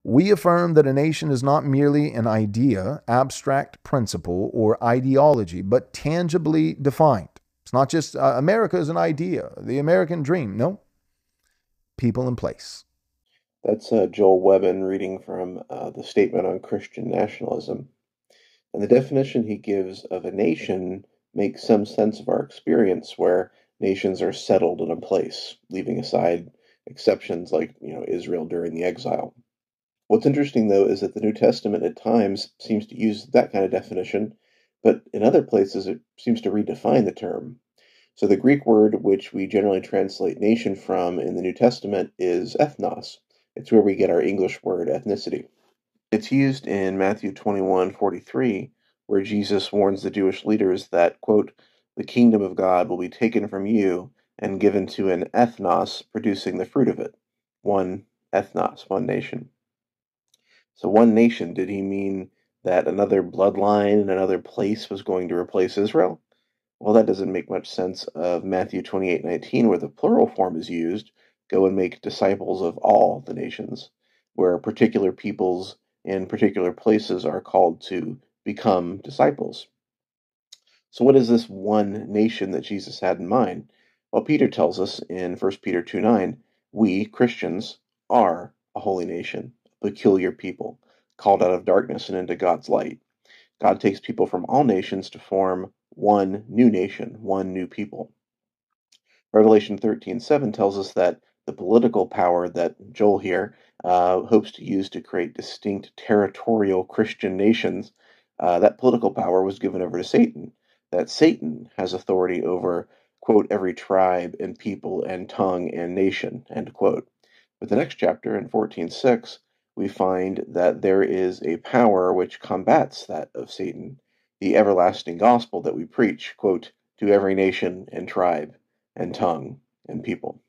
We affirm that a nation is not merely an idea, abstract principle, or ideology, but tangibly defined. It's not just America is an idea, the American dream. No, people in place. That's Joel Webbon reading from the Statement on Christian Nationalism. And the definition he gives of a nation makes some sense of our experience where nations are settled in a place, leaving aside exceptions like, Israel during the exile. What's interesting, though, is that the New Testament at times seems to use that kind of definition, but in other places it seems to redefine the term. So the Greek word which we generally translate nation from in the New Testament is ethnos. It's where we get our English word ethnicity. It's used in Matthew 21:43, where Jesus warns the Jewish leaders that, quote, the kingdom of God will be taken from you and given to an ethnos producing the fruit of it. One ethnos, one nation. So one nation, did he mean that another bloodline and another place was going to replace Israel? Well, that doesn't make much sense of Matthew 28:19, where the plural form is used, go and make disciples of all the nations, where particular peoples in particular places are called to become disciples. So what is this one nation that Jesus had in mind? Well, Peter tells us in 1 Peter 2:9, we, Christians, are a holy nation, a peculiar people, called out of darkness and into God's light. God takes people from all nations to form one new nation, one new people. Revelation 13:7 tells us that the political power that Joel here hopes to use to create distinct territorial Christian nations, that political power was given over to Satan. That Satan has authority over, quote, every tribe and people and tongue and nation, end quote. But the next chapter in 14:6, we find that there is a power which combats that of Satan, the everlasting gospel that we preach, quote, to every nation and tribe and tongue and people.